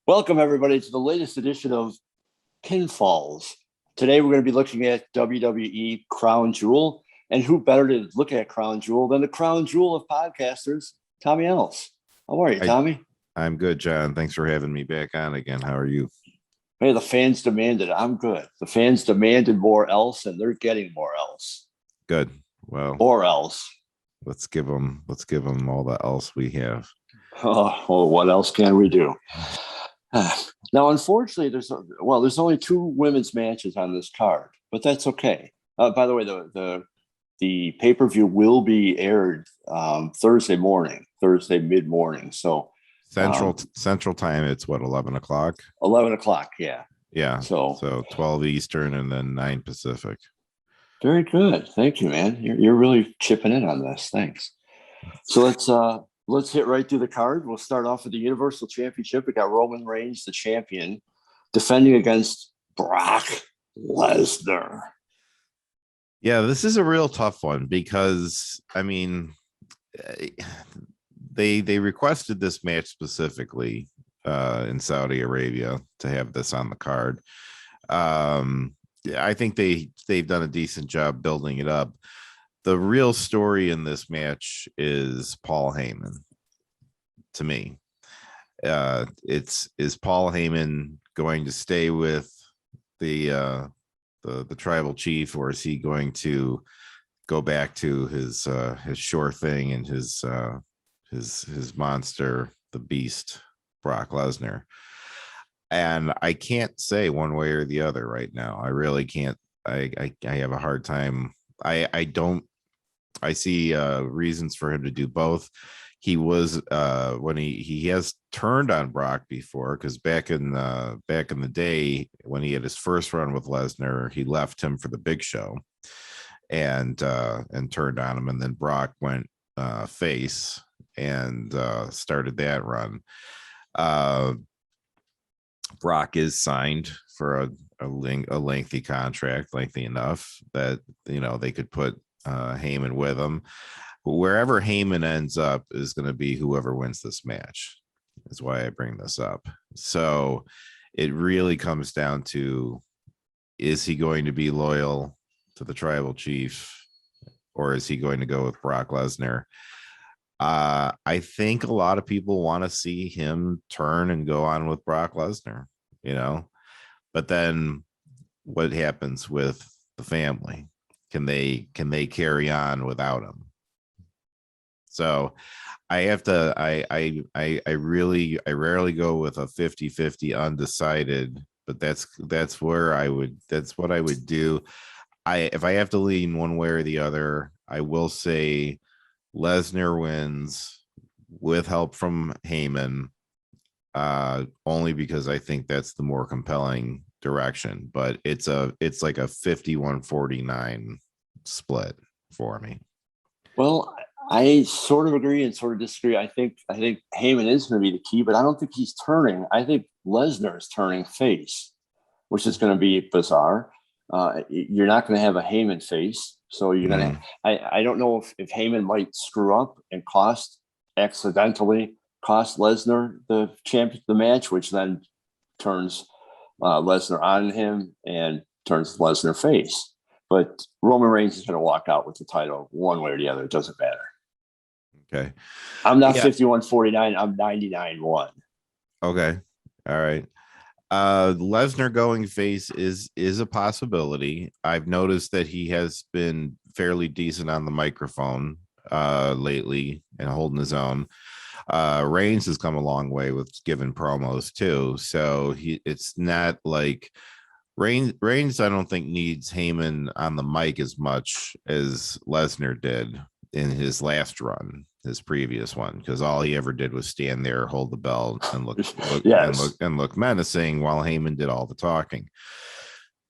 Welcome, everybody, to the latest edition of Pinfalls. Today, we're going to be looking at WWE Crown Jewel. And who better to look at Crown Jewel than the Crown Jewel of podcasters, Tommy Else. How are you, Tommy? I'm good, John. Thanks for having me back on again. How are you? Hey, the fans demanded. I'm good. The fans demanded more Else, and they're getting more Else. Good. Well, or else. Let's give them all the else we have. Oh, what else can we do? Now, unfortunately, there's only two women's matches on this card, but that's okay. By the way, the pay-per-view will be aired Thursday mid-morning. So Central time, it's what, 11 o'clock? 11 o'clock, yeah. Yeah. So 12 Eastern and then 9 Pacific. Very good. Thank you, man. You're really chipping in on this. Thanks. So let's hit right through the card. We'll start off with the Universal Championship. We got Roman Reigns, the champion, defending against Brock Lesnar. Yeah, this is a real tough one because, I mean, they requested this match specifically in Saudi Arabia to have this on the card. I think they've done a decent job building it up. The real story in this match is Paul Heyman. To me, is Paul Heyman going to stay with the tribal chief, or is he going to go back to his sure thing and his monster, the beast, Brock Lesnar? And I can't say one way or the other right now. I really can't. I have a hard time. I see reasons for him to do both. He was when he has turned on Brock before, because back in the day when he had his first run with Lesnar, he left him for the Big Show and turned on him, and then Brock went face and started that run. Brock is signed for a lengthy contract, lengthy enough that they could put Heyman with him. Wherever Heyman ends up is going to be whoever wins this match, is why I bring this up. So it really comes down to, is he going to be loyal to the tribal chief, or is he going to go with Brock Lesnar? I think a lot of people want to see him turn and go on with Brock Lesnar, but then what happens with the family? Can they carry on without him? So I have to, I rarely go with a 50-50 undecided, but that's what I would do. If I have to lean one way or the other, I will say Lesnar wins with help from Heyman, only because I think that's the more compelling direction, but it's like a 51-49 split for me. Well, I sort of agree and sort of disagree. I think Heyman is going to be the key, but I don't think he's turning. I think Lesnar is turning face, which is going to be bizarre. You're not going to have a Heyman face, so you're going to. I don't know if Heyman might screw up and accidentally cost Lesnar the match, which then turns Lesnar on him and turns Lesnar face. But Roman Reigns is going to walk out with the title one way or the other. It doesn't matter. Okay. I'm not 51-49. I'm 99-1. Okay. All right. Lesnar going face is a possibility. I've noticed that he has been fairly decent on the microphone lately and holding his own. Reigns has come a long way with giving promos too. So it's not like Reigns, I don't think, needs Heyman on the mic as much as Lesnar did in his last run, his previous one, because all he ever did was stand there, hold the belt, and look menacing, while Heyman did all the talking.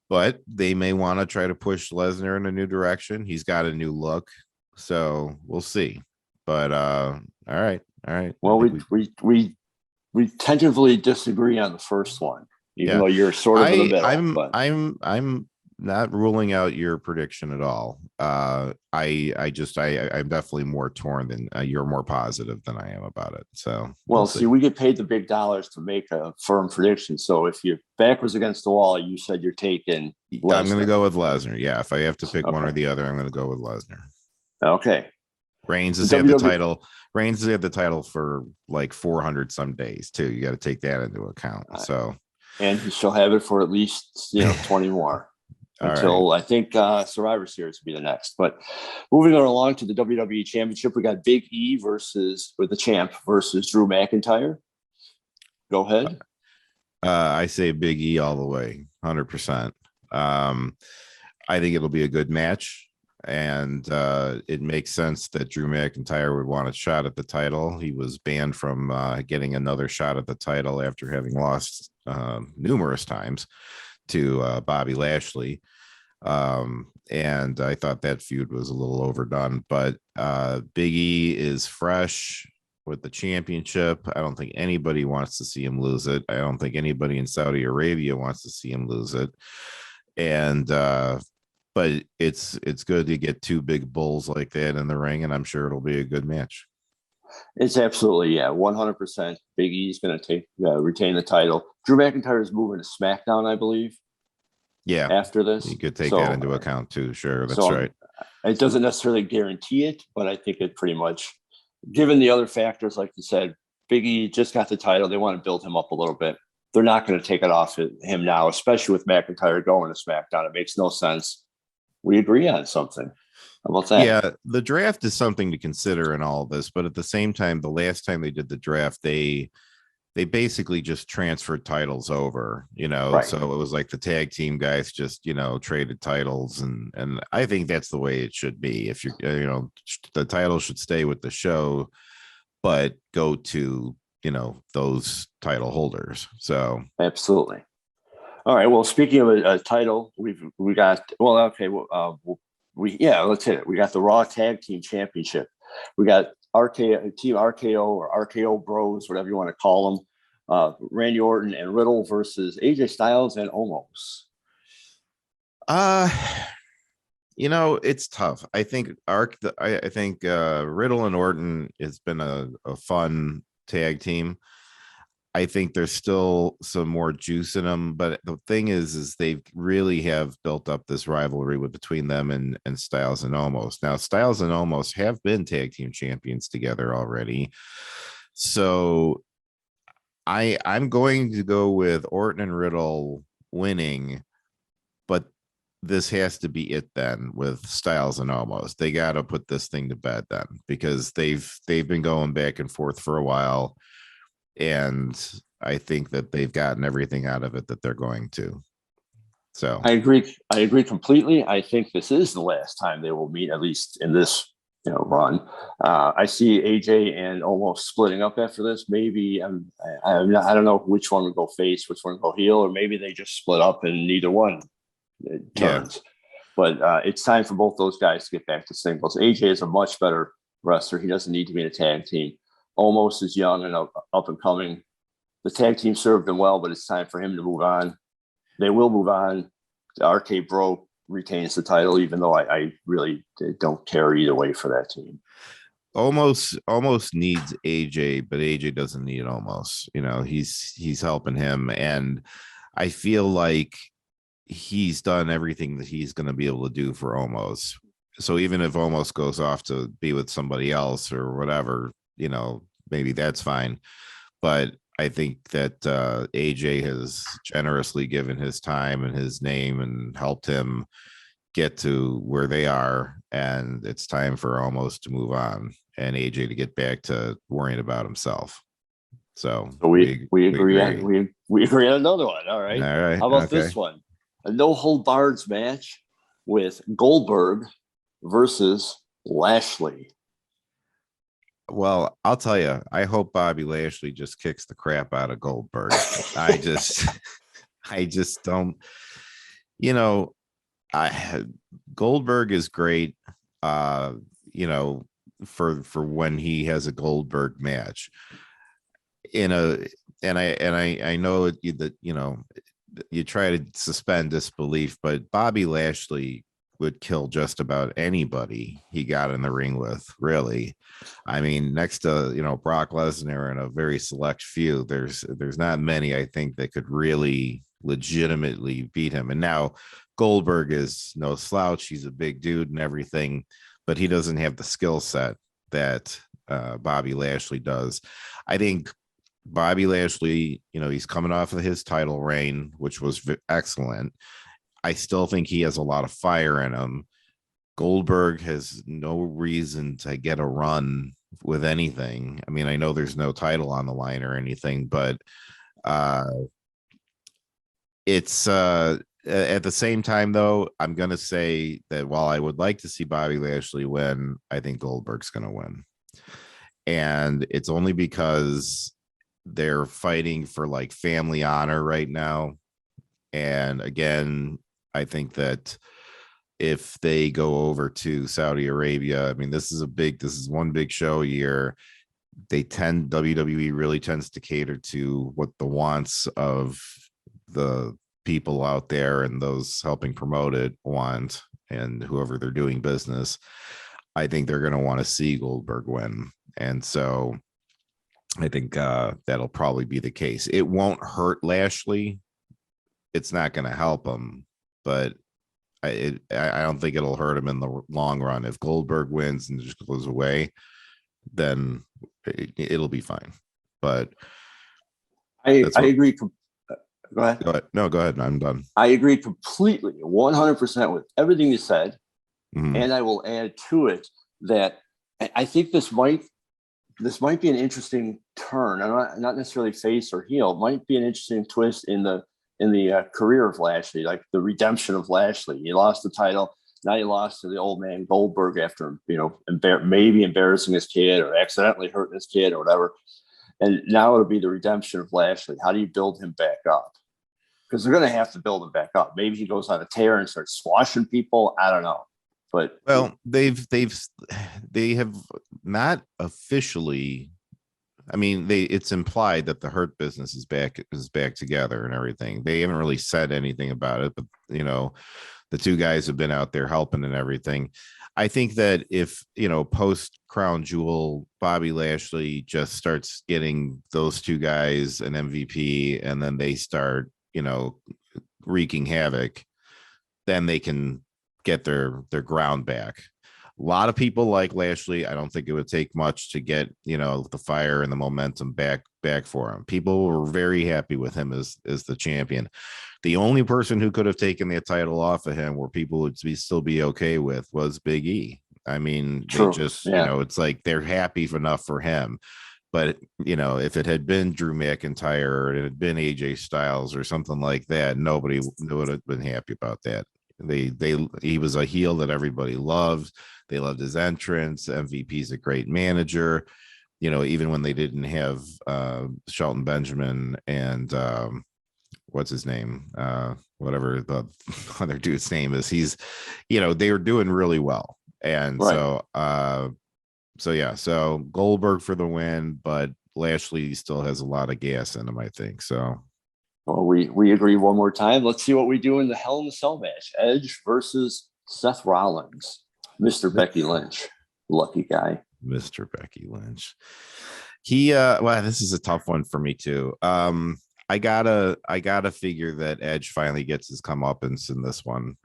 But they may want to try to push Lesnar in a new direction. He's got a new look, so we'll see. But all right. Well, we tentatively disagree on the first one. Even though you're sort of in the middle. I'm not ruling out your prediction at all. I'm definitely more torn than you're more positive than I am about it. So well, see, we get paid the big dollars to make a firm prediction. So if you're backwards against the wall, you said you're taking Lesnar. I'm going to go with Lesnar. Yeah, if I have to pick one or the other, I'm going to go with Lesnar. Okay. Reigns has had the title. Reigns has had the title for like 400 some days too. You got to take that into account. So, and he shall have it for at least 20 more. Until I think Survivor Series will be the next. But moving on along to the WWE Championship, we got Big E versus Drew McIntyre. Go ahead. I say Big E all the way, 100%. I think it'll be a good match, and it makes sense that Drew McIntyre would want a shot at the title. He was banned from getting another shot at the title after having lost numerous times to Bobby Lashley. And I thought that feud was a little overdone, but Big E is fresh with the championship. I don't think anybody wants to see him lose it. I don't think anybody in Saudi Arabia wants to see him lose it. And but it's good to get two big bulls like that in the ring, and I'm sure it'll be a good match. It's absolutely, 100%. Big E's going to retain the title. Drew McIntyre is moving to SmackDown, I believe. Yeah. After this, you could take that into account too. Sure, that's right. It doesn't necessarily guarantee it, but I think it pretty much, given the other factors, like you said, Big E just got the title. They want to build him up a little bit. They're not going to take it off him now, especially with McIntyre going to SmackDown. It makes no sense. We agree on something. How about that? Yeah, the draft is something to consider in all of this, but at the same time, the last time they did the draft, they basically just transferred titles over, right. So it was like the tag team guys just, traded titles. And I think that's the way it should be. If the title should stay with the show, but go to, those title holders. So absolutely. All right. Well, speaking of a title, we got, let's hit it. We got the Raw Tag Team Championship. We got Team RKO or RKO Bros, whatever you want to call them. Randy Orton and Riddle versus AJ Styles and Omos. It's tough. I think Riddle and Orton has been a fun tag team. I think there's still some more juice in them, but the thing is they really have built up this rivalry between them and Styles and Omos. Now, Styles and Omos have been tag team champions together already. So I'm going to go with Orton and Riddle winning, but this has to be it then with Styles and Omos. They got to put this thing to bed then, because they've been going back and forth for a while, and I think that they've gotten everything out of it that they're going to. So I agree completely. I think this is the last time they will meet, at least in this run. I see AJ and Omos splitting up after this. Maybe I don't know which one would go face, which one would go heel, or maybe they just split up and neither one turns. Yeah. But it's time for both those guys to get back to singles. AJ is a much better wrestler. He doesn't need to be in a tag team. Omos is young and up and coming. The tag team served him well, but it's time for him to move on. They will move on. The RK Bro retains the title, even though I really don't care either way for that team. Almost needs AJ, but AJ doesn't need Omos. He's helping him, and I feel like he's done everything that he's going to be able to do for Omos. So even if Omos goes off to be with somebody else or whatever, maybe that's fine. But I think that AJ has generously given his time and his name and helped him get to where they are. And it's time for Omos to move on and AJ to get back to worrying about himself. So we agree. We agree on another one. All right. How about this one? A no hold barred match with Goldberg versus Lashley. Well, I'll tell you, I hope Bobby Lashley just kicks the crap out of Goldberg. I just don't, Goldberg is great, for when he has a Goldberg match. I know that, you try to suspend disbelief, but Bobby Lashley would kill just about anybody he got in the ring with, really. I mean, next to, Brock Lesnar and a very select few, there's not many, I think, that could really legitimately beat him. And now Goldberg is no slouch. He's a big dude and everything, but he doesn't have the skill set that Bobby Lashley does. I think Bobby Lashley, he's coming off of his title reign, which was excellent. I still think he has a lot of fire in him. Goldberg has no reason to get a run with anything. I mean, I know there's no title on the line or anything, but it's at the same time, though, I'm going to say that while I would like to see Bobby Lashley win, I think Goldberg's going to win. And it's only because they're fighting for like family honor right now. And again, I think that if they go over to Saudi Arabia, I mean, this is one big show a year. WWE really tends to cater to what the wants of the people out there and those helping promote it want, and whoever they're doing business. I think they're going to want to see Goldberg win. And so I think that'll probably be the case. It won't hurt Lashley. It's not going to help him, but I don't think it'll hurt him in the long run. If Goldberg wins and just goes away, then it'll be fine. But I agree. Go ahead. Go ahead. No, go ahead. I'm done. I agree completely, 100% with everything you said. Mm-hmm. And I will add to it that I think this might be an interesting turn. I'm not necessarily face or heel. It might be an interesting twist in the career of Lashley, like the redemption of Lashley. He lost the title. Now he lost to the old man Goldberg after, maybe embarrassing his kid or accidentally hurting his kid or whatever. And now it'll be the redemption of Lashley. How do you build him back up? Because they're going to have to build him back up. Maybe he goes on a tear and starts squashing people. I don't know. But they have not officially. I mean, it's implied that the Hurt Business is back together and everything. They haven't really said anything about it, but the two guys have been out there helping and everything. I think that if, post Crown Jewel, Bobby Lashley just starts getting those two guys an MVP, and then they start, wreaking havoc, then they can get their ground back. A lot of people like Lashley. I don't think it would take much to get, the fire and the momentum back for him. People were very happy with him as the champion. The only person who could have taken the title off of him, where people would still be okay with, was Big E. I mean, True. They just, it's like they're happy enough for him. But, if it had been Drew McIntyre or it had been AJ Styles or something like that, nobody would have been happy about that. He was a heel that everybody loved. They loved his entrance. MVP's a great manager. Even when they didn't have Shelton Benjamin and what's his name? Whatever the other dude's name is, he's, they were doing really well. And right. So Goldberg for the win, but Lashley still has a lot of gas in him, I think. So. Well, we agree one more time. Let's see what we do in the Hell in a Cell match. Edge versus Seth Rollins. Mr. Becky Lynch. Lucky guy. Mr. Becky Lynch. This is a tough one for me too. I gotta figure that Edge finally gets his comeuppance in this one.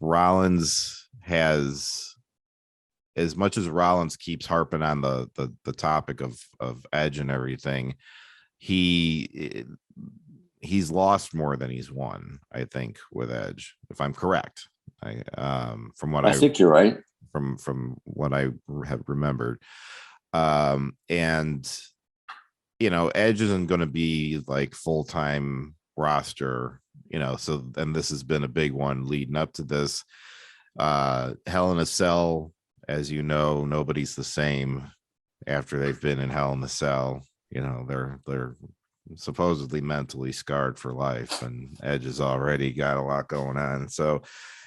Rollins has, as much as Rollins keeps harping on the topic of Edge and everything, he's lost more than he's won, I think, with Edge, if I'm correct. I think you're right. From what I have remembered. And Edge isn't going to be like full-time roster, so, and this has been a big one leading up to this. Hell in a Cell, as nobody's the same after they've been in Hell in a Cell. They're supposedly mentally scarred for life, and Edge has already got a lot going on. So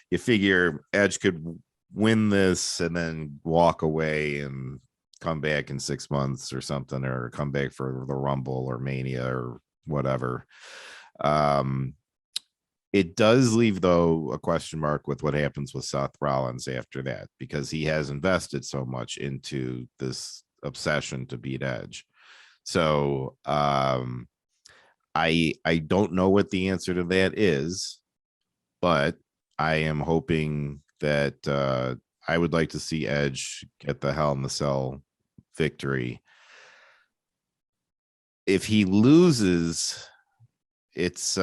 you figure Edge could win this and then walk away and come back in 6 months or something, or come back for the Rumble or Mania or whatever. It does leave, though, a question mark with what happens with Seth Rollins after that, because he has invested so much into this obsession to beat Edge. So I don't know what the answer to that is, but I am hoping that I would like to see Edge get the Hell in the Cell victory. If he loses, it's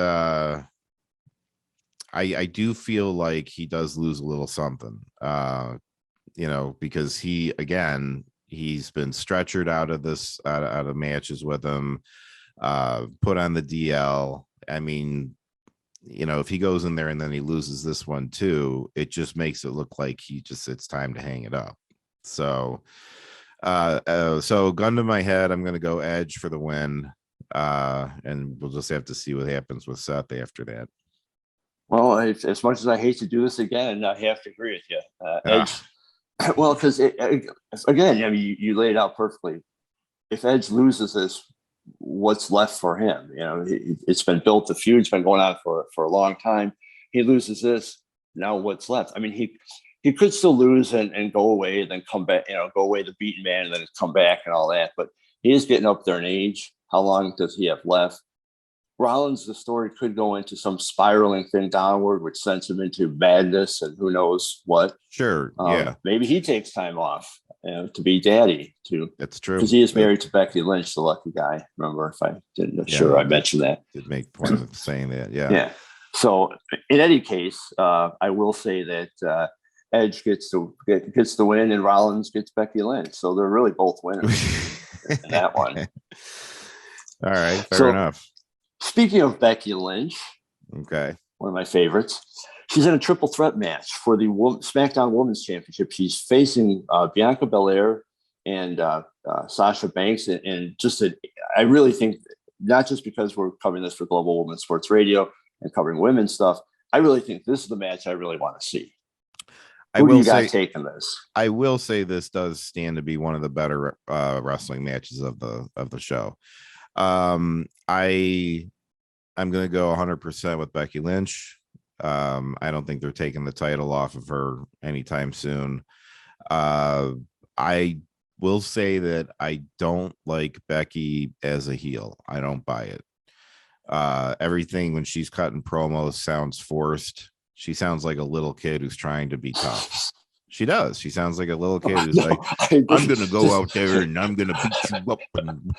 I do feel like he does lose a little something, because he's been stretchered out of this, out of matches with him, put on the DL. I mean, if he goes in there and then he loses this one too, it just makes it look like it's time to hang it up. So, so gun to my head, I'm going to go Edge for the win. And we'll just have to see what happens with Seth after that. Well, as much as I hate to do this again, I have to agree with you. Edge, well, because again, I mean, you laid it out perfectly. If Edge loses this, what's left for him? It's been built. The feud's been going on for a long time. He loses this. Now what's left? I mean, he could still lose and go away, and then come back. Go away the beaten man, and then come back and all that. But he is getting up there in age. How long does he have left? Rollins, the story could go into some spiraling thing downward, which sends him into madness and who knows what. Sure. Yeah. Maybe he takes time off to be daddy too. That's true. Because he is married to Becky Lynch, the lucky guy. Remember, if I didn't, I mentioned that. Did make point of saying that. Yeah. Yeah. So in any case, I will say that Edge gets the win and Rollins gets Becky Lynch. So they're really both winners in that one. All right. Fair enough. Speaking of Becky Lynch, okay, one of my favorites, she's in a triple threat match for the SmackDown Women's Championship. She's facing Bianca Belair and Sasha Banks, and I really think, not just because we're covering this for Global Women's Sports Radio and covering women's stuff, I really think this is the match I really want to see. Who do you got taking this? I will say this does stand to be one of the better wrestling matches of the show. I'm going to go 100% with Becky Lynch. I don't think they're taking the title off of her anytime soon. I will say that I don't like Becky as a heel. I don't buy it. Everything when she's cutting promos sounds forced. She sounds like a little kid who's trying to be tough. She does. She sounds like a little kid who's I'm going to go out there and I'm going to beat you up. And,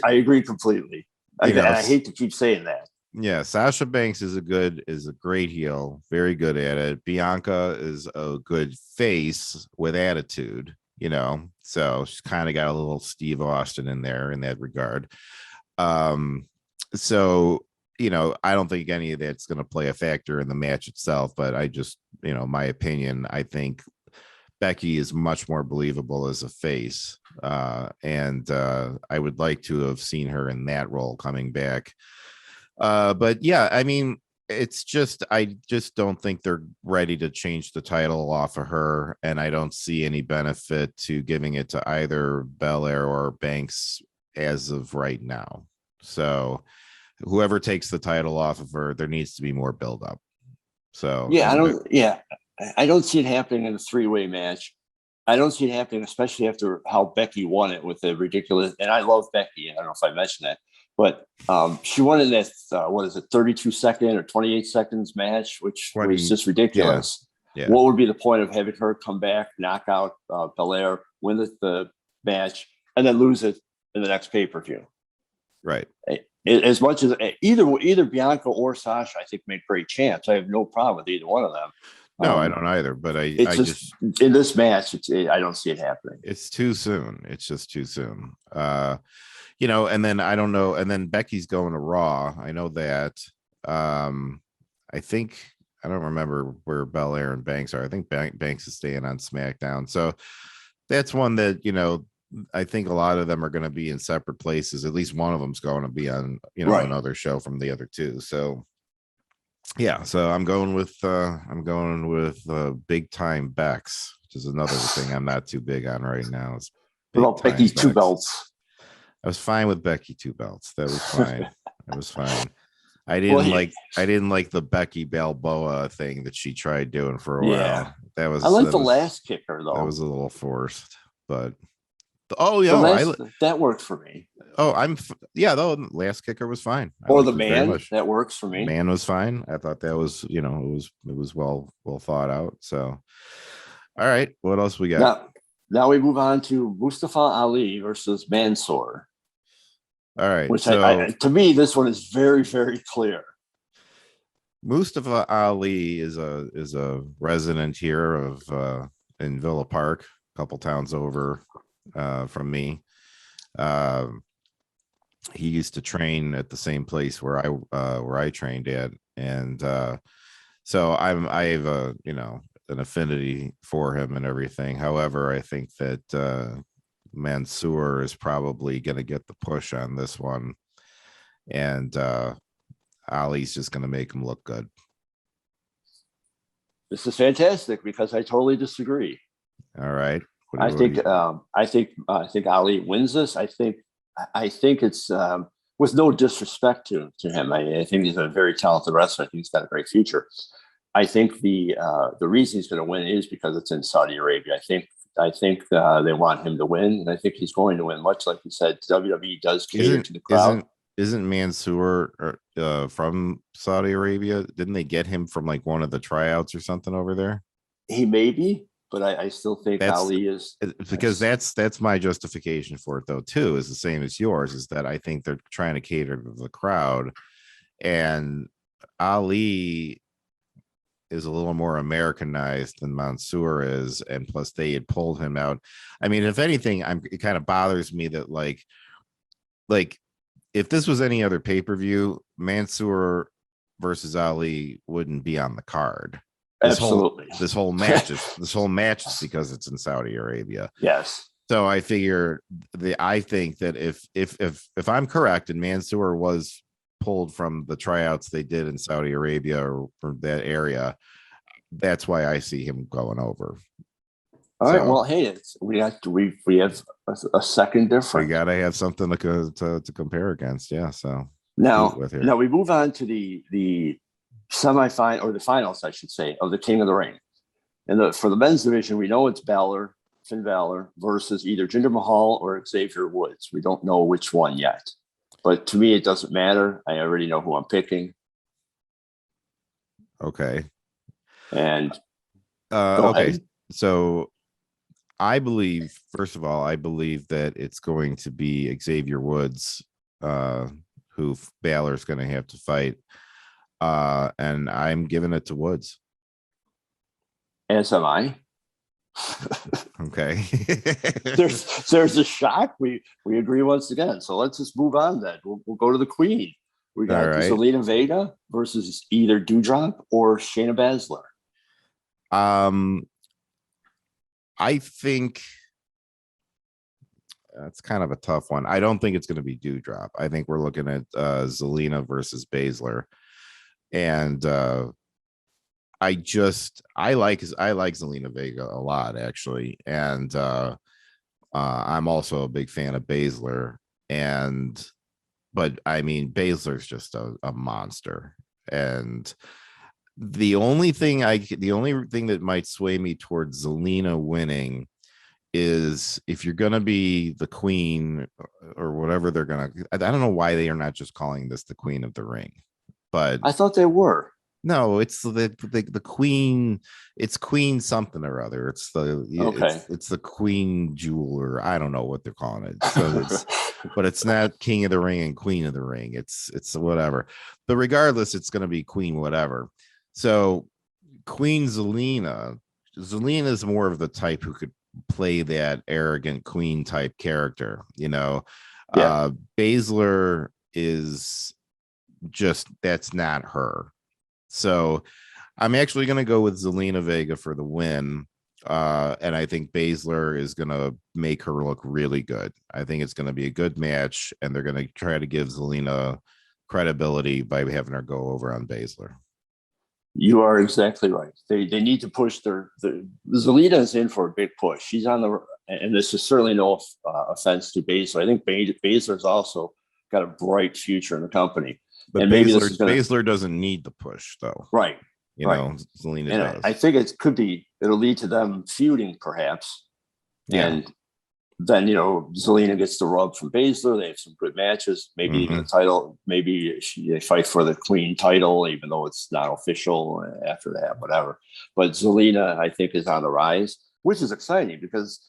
I agree completely. I hate to keep saying that. Yeah, Sasha Banks is a great heel, very good at it. Bianca is a good face with attitude, so she's kind of got a little Steve Austin in there in that regard. So, I don't think any of that's going to play a factor in the match itself, but I just, my opinion, I think Becky is much more believable as a face. And I would like to have seen her in that role coming back. But yeah, I mean, I just don't think they're ready to change the title off of her. And I don't see any benefit to giving it to either Belair or Banks as of right now. So whoever takes the title off of her, there needs to be more build up. So I don't see it happening in a three-way match. I don't see it happening, especially after how Becky won it with the ridiculous. And I love Becky. I don't know if I mentioned that, but she won in that 32-second or 28 seconds match, which was just ridiculous. Yeah. What would be the point of having her come back, knock out Belair, win the match, and then lose it in the next pay-per-view? Right. As much as either Bianca or Sasha, I think, make great champs. I have no problem with either one of them. No, I don't either. But I just in this match, I don't see it happening. It's too soon. It's just too soon. And then I don't know. And then Becky's going to Raw. I know that. I think I don't remember where Belair and Banks are. I think Banks is staying on SmackDown. So that's one that I think a lot of them are going to be in separate places. At least one of them's going to be on another show from the other two. So. Yeah, so I'm going with big time Bex, which is another thing I'm not too big on right now. What about Becky's 2 belts? I was fine with Becky 2 belts. That was fine. That was fine. I Well, didn't like the Becky Balboa thing that she tried doing for a while. That was I like the last kicker though. That was a little forced, but oh The yeah, that worked for me. Oh, the last kicker was fine. Or the man, that works for me. Man was fine. I thought that was, it was well thought out. So, all right, what else we got? Now we move on to Mustafa Ali versus Mansoor. All right, which to me, this one is very, very clear. Mustafa Ali is a resident here of in Villa Park, a couple towns over from me. He used to train at the same place where I trained at, and so I have an affinity for him and everything. However, I think that Mansoor is probably going to get the push on this one, and Ali's just going to make him look good. This is fantastic because I totally disagree. All right. I think Ali wins this. I think it's with no disrespect to him. I think he's a very talented wrestler. I think he's got a great future. I think the reason he's going to win is because it's in Saudi Arabia. I think they want him to win, and I think he's going to win. Much like you said, WWE does cater to the crowd. Isn't Mansoor from Saudi Arabia? Didn't they get him from like one of the tryouts or something over there? He may be, but I still think Ali is, because that's my justification for it though too, is the same as yours, is that I think they're trying to cater to the crowd, and Ali is a little more Americanized than Mansoor is, and plus they had pulled him out. I mean, if anything, it kind of bothers me that like if this was any other pay-per-view, Mansoor versus Ali wouldn't be on the card. Absolutely. This whole match is because it's in Saudi Arabia. Yes. So I figure I think that if I'm correct and Mansoor was pulled from the tryouts they did in Saudi Arabia or that area, that's why I see him going over. All right. Well, hey, we have a second difference. We got to have something to compare against. Yeah. So now we move on to the semifinal, or the finals, I should say, of the King of the Ring. And for the men's division, we know it's Finn Balor versus either Jinder Mahal or Xavier Woods. We don't know which one yet, but to me, it doesn't matter. I already know who I'm picking. Okay. And okay. Ahead. So I believe, first of all, that it's going to be Xavier Woods, who Balor's going to have to fight. And I'm giving it to Woods. As am I. Okay. there's a shock. We agree once again. So let's just move on then. We'll go to the Queen. We got Zelina Vega versus either Doudrop or Shayna Baszler. I think that's kind of a tough one. I don't think it's going to be Doudrop. I think we're looking at Zelina versus Baszler. And I like Zelina Vega a lot, actually, and I'm also a big fan of Baszler. But I mean, Baszler's just a monster, and the only thing that might sway me towards Zelina winning is if you're gonna be the queen or whatever they're gonna. I don't know why they are not just calling this the Queen of the Ring. But I thought they were. No, it's the queen. It's Queen something or other. It's it's the Queen Jewel, or I don't know what they're calling it. So but it's not King of the Ring and Queen of the Ring. It's whatever. But regardless, it's going to be Queen whatever. So Queen Zelina is more of the type who could play that arrogant queen type character. Baszler is just, that's not her. So I'm actually going to go with Zelina Vega for the win. And I think Baszler is going to make her look really good. I think it's going to be a good match, and they're going to try to give Zelina credibility by having her go over on Baszler. You are exactly right. They need to push Zelina is in for a big push. She's on and this is certainly no offense to Baszler. I think Baszler's also got a bright future in the company. But and maybe Baszler doesn't need the push, though. Right. You know, Zelina does. I think it'll lead to them feuding, perhaps. Yeah. And then, Zelina gets the rub from Baszler. They have some good matches. Maybe even the title. Maybe they fight for the Queen title, even though it's not official after that, whatever. But Zelina, I think, is on the rise, which is exciting because,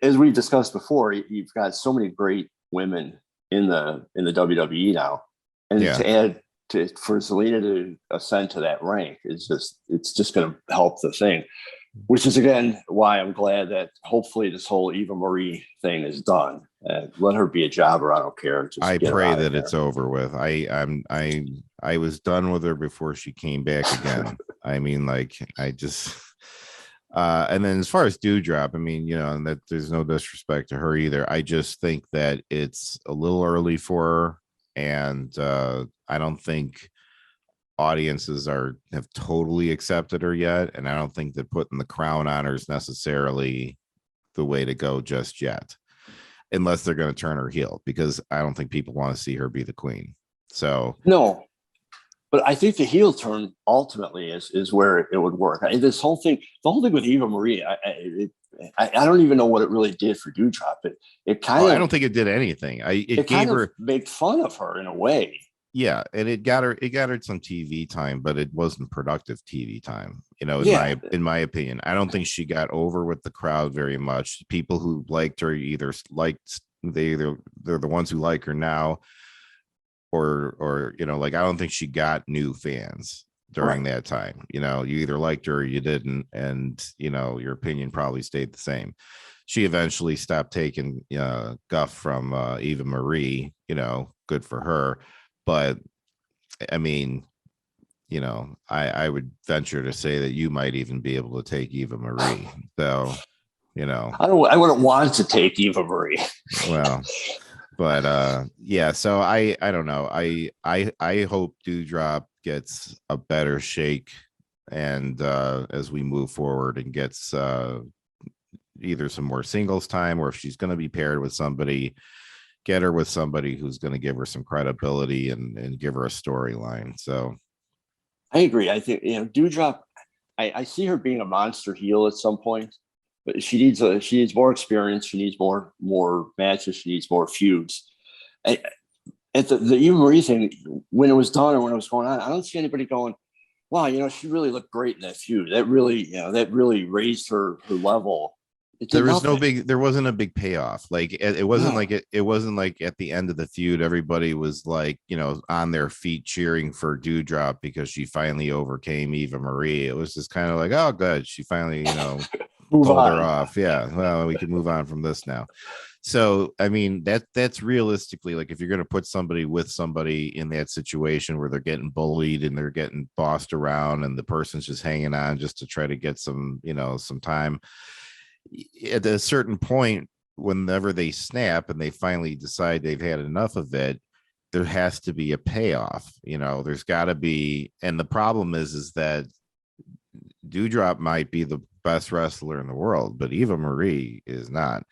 as we've discussed before, you've got so many great women in the WWE now. And to add for Zelina to ascend to that rank it's just going to help the thing, which is again why I'm glad that hopefully this whole Eva Marie thing is done. Let her be a jobber. I don't care. I pray that it's over with. I was done with her before she came back again. I mean, like I just. And then as far as Doudrop, I mean, and that there's no disrespect to her either. I just think that it's a little early for her. And I don't think audiences have totally accepted her yet. And I don't think that putting the crown on her is necessarily the way to go just yet, unless they're going to turn her heel, because I don't think people want to see her be the queen. So no, but I think the heel turn ultimately is where it would work. The whole thing with Eva Marie, I don't even know what it really did for Doudrop. It kind of. I don't think it did anything. It gave her made fun of her in a way. Yeah, and it got her some TV time, but it wasn't productive TV time. In my opinion, I don't think she got over with the crowd very much. People who liked her they're the ones who like her now, or I don't think she got new fans during that time. You either liked her or you didn't, and your opinion probably stayed the same. She eventually stopped taking guff from Eva Marie. Good for her. But I mean, I would venture to say that you might even be able to take Eva Marie. So, I wouldn't want to take Eva Marie. Well, but so I don't know. I hope Doudrop gets a better shake, and as we move forward and gets either some more singles time, or if she's going to be paired with somebody, get her with somebody who's going to give her some credibility and give her a storyline. So I agree. I think, Doudrop, I see her being a monster heel at some point, but she needs more experience. She needs more matches. She needs more feuds. At the Eva Marie thing, when it was done or when it was going on, I don't see anybody going, wow, she really looked great in that feud. That really raised her level. There wasn't a big payoff. Like it wasn't it wasn't like at the end of the feud, everybody was like, on their feet cheering for Doudrop because she finally overcame Eva Marie. It was just kind of like, oh, good. She finally, pulled her off. Yeah. Well, we can move on from this now. So, I mean, that's realistically, like, if you're going to put somebody with somebody in that situation where they're getting bullied and they're getting bossed around and the person's just hanging on just to try to get some time. At a certain point, whenever they snap and they finally decide they've had enough of it, there has to be a payoff. There's got to be. And the problem is that Doudrop might be the best wrestler in the world, but Eva Marie is not.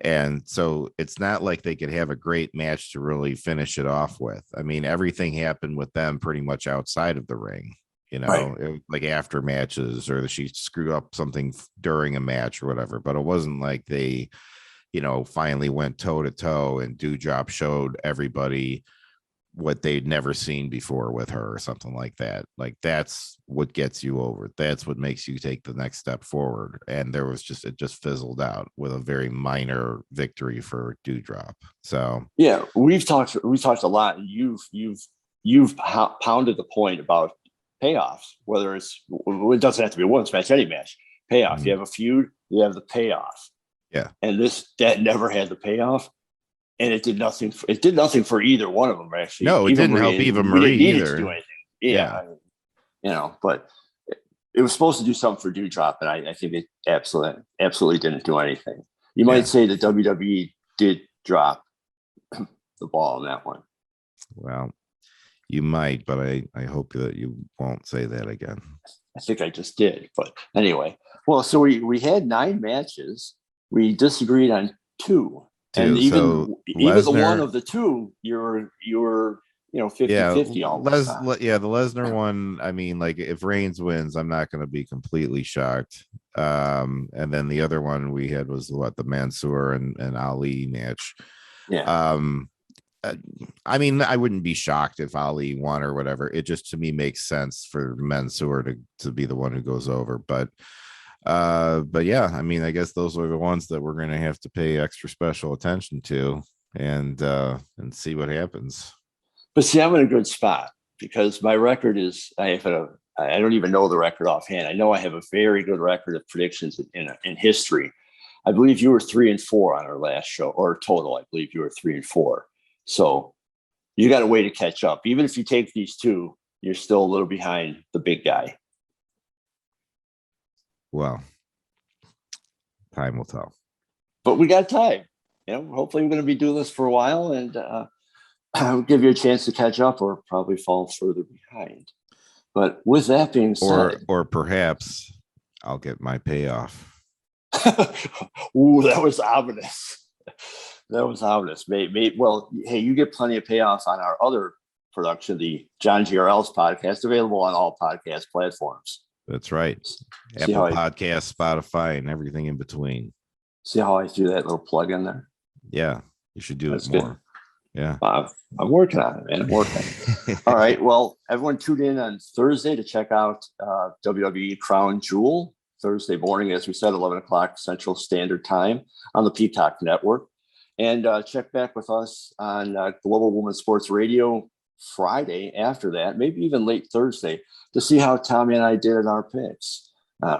And so it's not like they could have a great match to really finish it off with. I mean, everything happened with them pretty much outside of the ring. Like after matches, or she screwed up something during a match or whatever, but it wasn't like they, finally went toe to toe and Doudrop showed everybody what they'd never seen before with her or something like that. Like that's what gets you over. That's what makes you take the next step forward. And it just fizzled out with a very minor victory for Doudrop. So yeah, we've talked a lot, and you've pounded the point about payoffs, whether it doesn't have to be a women's match, any match. Payoff. You have a feud, you have the payoff. Yeah. And that never had the payoff, and it did nothing. It did nothing for either one of them, actually. No, it didn't help Eva Marie either. To do anything. Yeah. But it was supposed to do something for Doudrop, and I think it absolutely didn't do anything. You might say that WWE did drop the ball on that one. Well, you might, but I hope that you won't say that again. I think I just did, but anyway. Well, so we had 9 matches. We disagreed on two. And even So the Lesnar- one of the two, you're 50-50 almost. The Lesnar one. I mean, like if Reigns wins, I'm not going to be completely shocked. And then the other one we had was the Mansoor and Ali match. Yeah. I mean, I wouldn't be shocked if Ali won or whatever. It just to me makes sense for Mansoor to be the one who goes over. But yeah, I mean, I guess those are the ones that we're going to have to pay extra special attention to and see what happens. But see, I'm in a good spot because my record is I don't even know the record offhand. I know I have a very good record of predictions in history. I believe you were 3-4 on our last show, or total. I believe you were 3-4. So you got a way to catch up. Even if you take these two, you're still a little behind the big guy. Well, time will tell. But we got time. Hopefully we're going to be doing this for a while, and I'll give you a chance to catch up or probably fall further behind. But with that being said, or perhaps I'll get my payoff. Ooh, that was ominous. That was ominous. Well, hey, you get plenty of payoff on our other production, the Johngy OR Else Podcast, available on all podcast platforms. That's right. Apple Podcasts, Spotify, and everything in between. See how I threw that little plug in there? Yeah, you should do it more. Good. Yeah. I'm working on it, man. I'm working. All right. Well, everyone tune in on Thursday to check out WWE Crown Jewel. Thursday morning, as we said, 11 o'clock Central Standard Time on the Peacock Network. And check back with us on Global Women's Sports Radio Friday after that, maybe even late Thursday, to see how Tommy and I did in our picks.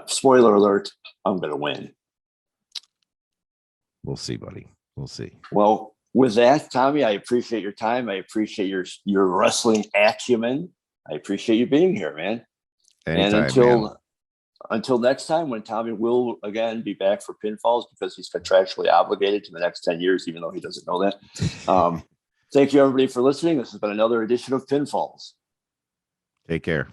Spoiler alert, I'm going to win. We'll see, buddy. We'll see. Well, with that, Tommy, I appreciate your time. I appreciate your wrestling acumen. I appreciate you being here, man. Anytime, and until next time, when Tommy will again be back for Pinfalls because he's contractually obligated to the next 10 years, even though he doesn't know that. Thank you, everybody, for listening. This has been another edition of Pinfalls. Take care.